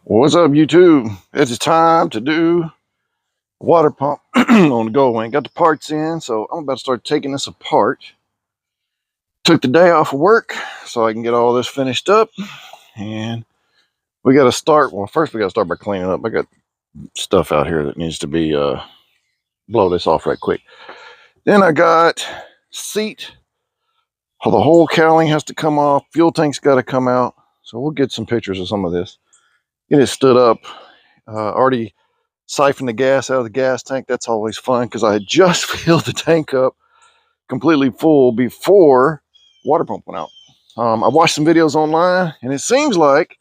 What's up, YouTube? It's time to do water pump on the Goldwing. Got the parts in, so I'm about to start taking this apart. Took the day off of work so I can get all this finished up. And we got to start. Well, first we got to start by cleaning up. I got stuff out here that needs to be blow this off right quick. Then I got seat. The whole cowling has to come off. Fuel tank's got to come out. So we'll get some pictures of some of this. Get it stood up. Already siphon the gas out of the gas tank. That's always fun because I had just filled the tank up completely full before water pump went out. I watched some videos online, and it seems like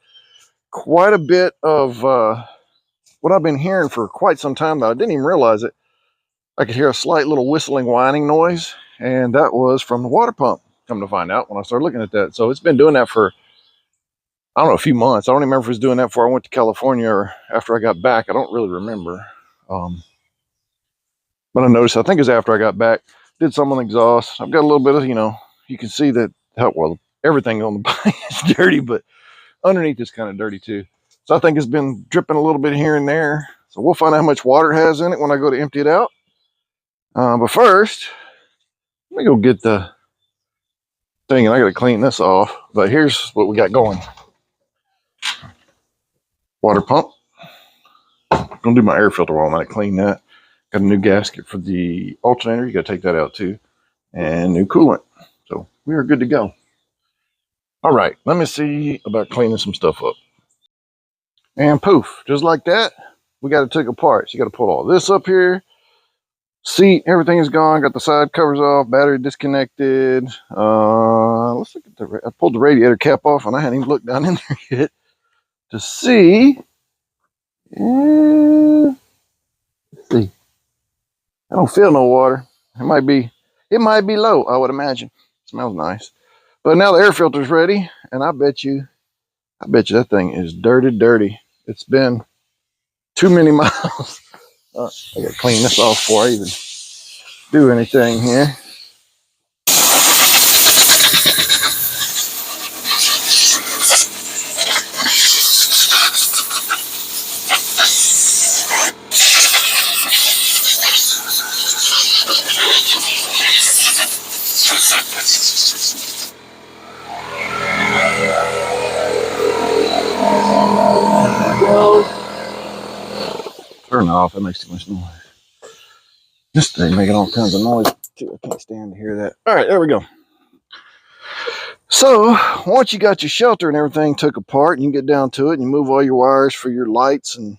quite a bit of what I've been hearing for quite some time now. I didn't even realize it. I could hear a slight little whistling, whining noise, and that was from the water pump. Come to find out when I started looking at that. So it's been doing that for, I don't know, a few months. I don't even remember if it was doing that before I went to California or after I got back. I don't really remember. But I noticed, I think it was after I got back, did some on the exhaust. I've got a little bit of, you can see that, well, everything on the bike is dirty, but underneath is kind of dirty too. So I think it's been dripping a little bit here and there. So we'll find out how much water it has in it when I go to empty it out. But first, let me go get the thing, and I got to clean this off. But here's what we got going. Water pump. I'm going to do my air filter while I'm at it, clean that. Got a new gasket for the alternator. You got to take that out too. And new coolant. So we are good to go. All right, let me see about cleaning some stuff up. And poof, just like that, we got it took apart. So you got to pull all this up here. Seat, everything is gone. Got the side covers off, battery disconnected. Let's look at I pulled the radiator cap off, and I hadn't even looked down in there yet to see. Let's see. I don't feel no water. It might be low, I would imagine. It smells nice. But now the air filter's ready, and I bet you that thing is dirty. It's been too many miles. I gotta clean this off before I even do anything here. Turn it off, that makes too much noise. This thing making all kinds of noise too. I can't stand to hear that. All right, there we go. So once you got your shelter and everything took apart, and you get down to it and you move all your wires for your lights and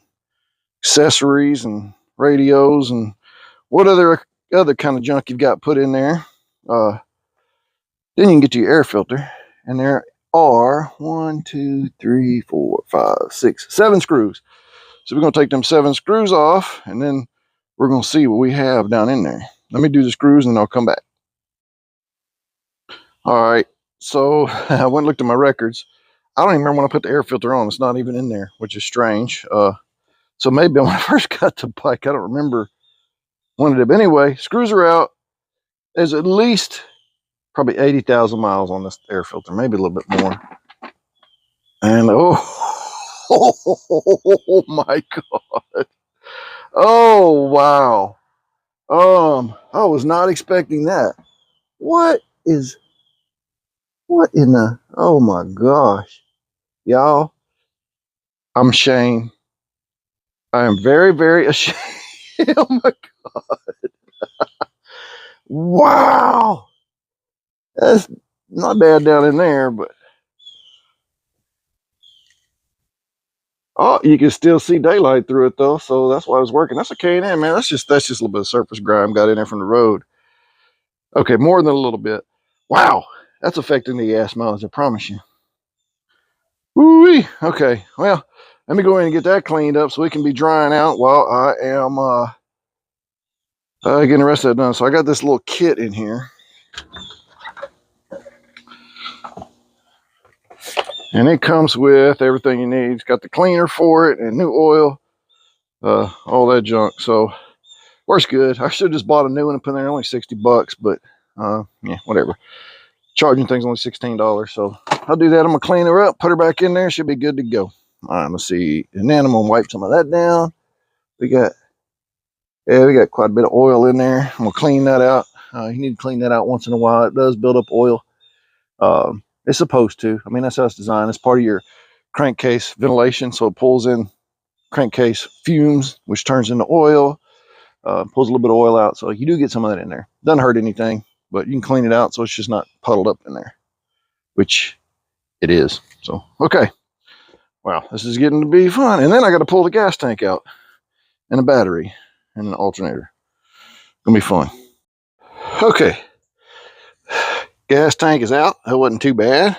accessories and radios and what other kind of junk you've got put in there, then you can get to your air filter, and there are 1, 2, 3, 4, 5, 6, 7 screws. So we're going to take them 7 screws off, and then we're going to see what we have down in there. Let me do the screws, and then I'll come back. All right, so I went and looked at my records. I don't even remember when I put the air filter on. It's not even in there, which is strange. So maybe when I first got the bike, I don't remember when it did. But anyway, screws are out. There's at least probably 80,000 miles on this air filter, maybe a little bit more. And oh my God. Oh, wow. I was not expecting that. What in the, oh my gosh. Y'all, I'm ashamed. I am very, very ashamed. Oh my God. Wow. That's not bad down in there, but oh, you can still see daylight through it though, so that's why I was working. That's a K&N, man. That's just a little bit of surface grime got in there from the road. Okay, more than a little bit. Wow, that's affecting the gas mileage, I promise you. Woo-wee. Okay, well, let me go in and get that cleaned up so it can be drying out while I am getting the rest of that done. So I got this little kit in here. And it comes with everything you need. It's got the cleaner for it and new oil, all that junk. So works good. I should have just bought a new one and put in there, only $60, but yeah, whatever. Charging things only $16. So I'll do that. I'm gonna clean her up, put her back in there. Should be good to go. All right, let's see. And then I'm gonna wipe some of that down. We got quite a bit of oil in there. I'm gonna clean that out. You need to clean that out once in a while. It does build up oil. It's supposed to. I mean, that's how it's designed. It's part of your crankcase ventilation, so it pulls in crankcase fumes, which turns into oil. Pulls a little bit of oil out, so you do get some of that in there. Doesn't hurt anything, but you can clean it out so it's just not puddled up in there, which it is. So, okay. Wow, this is getting to be fun. And then I got to pull the gas tank out and a battery and an alternator. Gonna be fun. Okay. Gas tank is out. That wasn't too bad.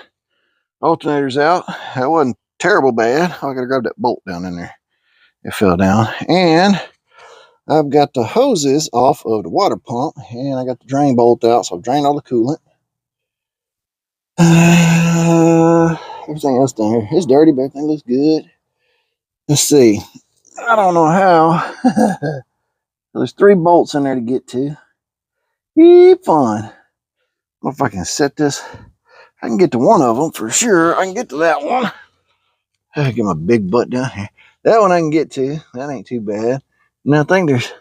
Alternator's out. That wasn't terrible bad. I gotta grab that bolt down in there. It fell down. And I've got the hoses off of the water pump, and I got the drain bolt out, so I've drained all the coolant. Everything else down here is dirty, but everything looks good. Let's see. I don't know how. There's 3 bolts in there to get to. Keep fun. I don't know if I can set this. I can get to one of them for sure. I can get to that one. I get my big butt down here. That one I can get to. That ain't too bad. And I think there's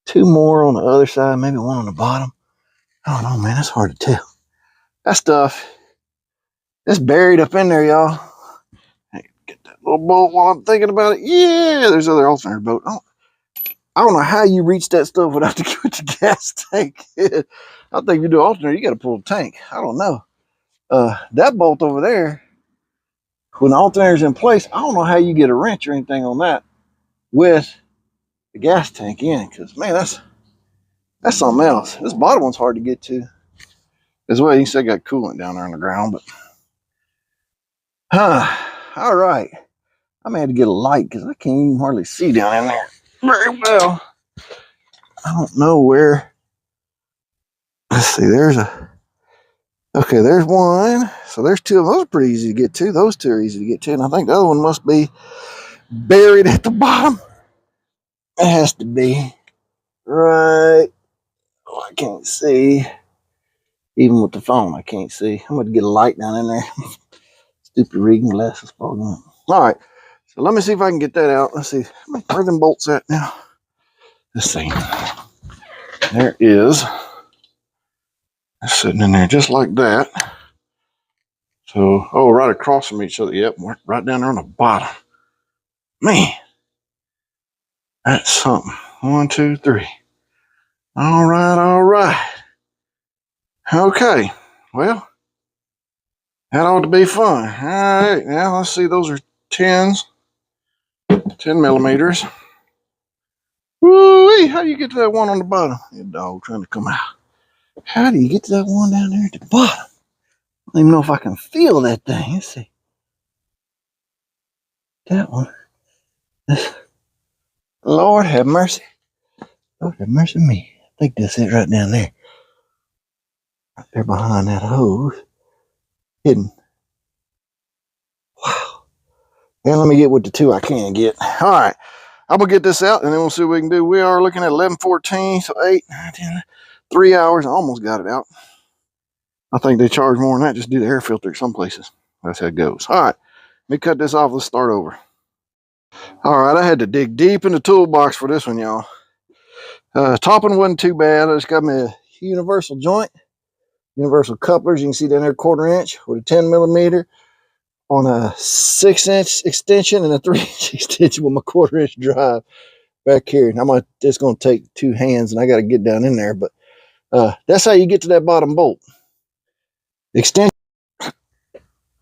2 more on the other side, maybe one on the bottom. I don't know, man. It's hard to tell. That stuff, it's buried up in there, y'all. Get that little bolt while I'm thinking about it. Yeah, there's other alternator bolt. I don't know how you reach that stuff without the gas tank. I think if you do alternator, you got to pull the tank. I don't know. That bolt over there, when the alternator's in place, I don't know how you get a wrench or anything on that with the gas tank in, because man, that's something else. This bottom one's hard to get to as well. You can see I got coolant down there on the ground, but all right. I may have to get a light because I can't even hardly see down in there very well. I don't know where. Let's see. Okay, there's one. So there's 2 of them. Those are pretty easy to get to. Those 2 are easy to get to. And I think the other one must be buried at the bottom. It has to be. Right. Oh, I can't see. Even with the phone, I can't see. I'm going to get a light down in there. Stupid reading glasses. All right. So let me see if I can get that out. Let's see. Where are them bolts at now? Let's see. There is. It's sitting in there just like that. So, right across from each other. Yep, right down there on the bottom. Man, that's something. 1, 2, 3. All right. Okay, well, that ought to be fun. All right, now let's see. Those are 10s, 10 millimeters. Woo-wee, how do you get to that one on the bottom? That dog trying to come out. How do you get to that one down there at the bottom? I don't even know if I can feel that thing. Let's see. That one. Lord have mercy. Lord have mercy on me. I think that's it right down there. Right there behind that hose. Hidden. Wow. Now let me get with the 2 I can get. All right. I'm going to get this out and then we'll see what we can do. We are looking at 11:14, so 8, 9, 10, 3 hours. I almost got it out. I think they charge more than that. Just do the air filter some places. That's how it goes. All right. Let me cut this off. Let's start over. All right. I had to dig deep in the toolbox for this one, y'all. Topping wasn't too bad. I just got me a universal joint. Universal couplers. You can see down there 1/4 inch with a 10 millimeter on a 6-inch extension and a 3-inch extension with my 1/4 inch drive back here. And it's going to take 2 hands and I got to get down in there. But that's how you get to that bottom bolt. Extension.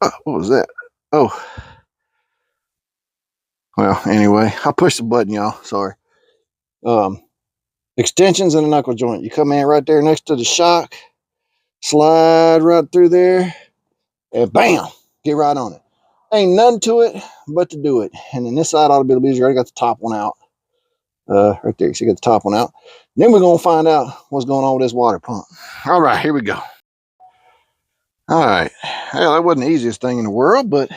Oh, what was that? Oh. Well, anyway, I pushed the button, y'all. Sorry. Extensions and a knuckle joint. You come in right there next to the shock. Slide right through there. And bam. Get right on it. Ain't nothing to it but to do it. And then this side ought to be a little easier. I got the top one out. Right there. So you got the top one out. And then we're going to find out what's going on with this water pump. All right, here we go. All right. Well, that wasn't the easiest thing in the world, but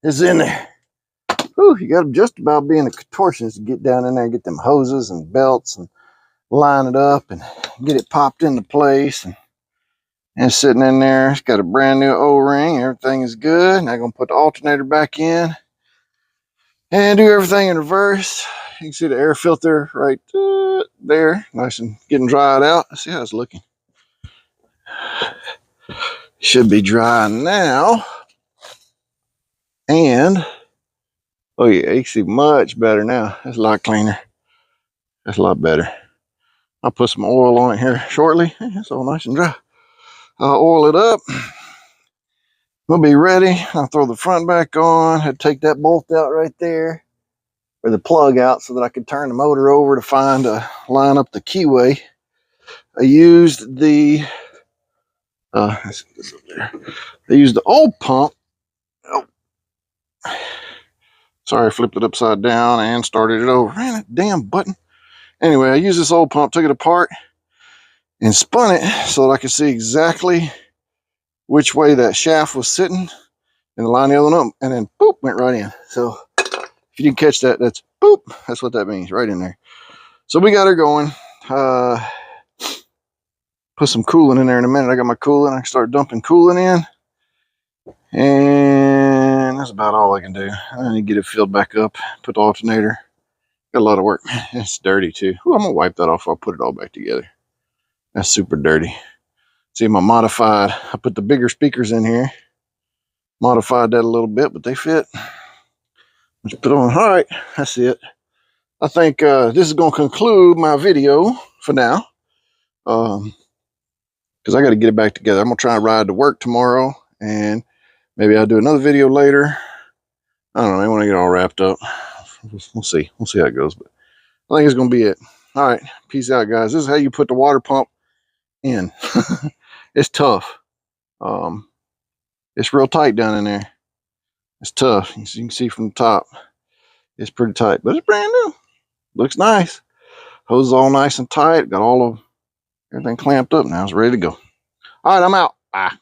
it's in there. Whew, you got to just about be in a contortionist to get down in there and get them hoses and belts and line it up and get it popped into place. And it's sitting in there. It's got a brand new O-ring. Everything is good. Now I'm going to put the alternator back in. and do everything in reverse. You can see the air filter right there, nice and getting dried out. Let's see how it's looking. Should be dry now. And oh yeah, you can see much better now. That's a lot cleaner. That's a lot better. I'll put some oil on it here shortly. It's all nice and dry. I'll oil it up. We'll be ready. I'll throw the front back on. I'd take that bolt out right there, or the plug out, so that I could turn the motor over to line up the keyway. I used the I used the old pump. Oh, sorry, I flipped it upside down and started it over. Man, that damn button. Anyway, I used this old pump, took it apart, and spun it so that I could see exactly which way that shaft was sitting, and line the other one up, and then boop, went right in. So if you didn't catch that, that's boop. That's what that means, right in there. So we got her going. Put some coolant in there in a minute. I got my coolant. I can start dumping coolant in. And that's about all I can do. I need to get it filled back up. Put the alternator. Got a lot of work. It's dirty too. Ooh, I'm going to wipe that off. I'll put it all back together. That's super dirty. See, my modified, I put the bigger speakers in here. Modified that a little bit, but they fit. Let's put on. All right, that's it. I think this is going to conclude my video for now. Because I got to get it back together. I'm going to try and ride to work tomorrow, and maybe I'll do another video later. I don't know. I want to get all wrapped up. We'll see. We'll see how it goes. But I think it's going to be it. All right. Peace out, guys. This is how you put the water pump in. It's tough. It's real tight down in there. It's tough. You can see from the top. It's pretty tight, but it's brand new. Looks nice. Hose is all nice and tight. Got all of everything clamped up now. It's ready to go. All right. I'm out. Bye.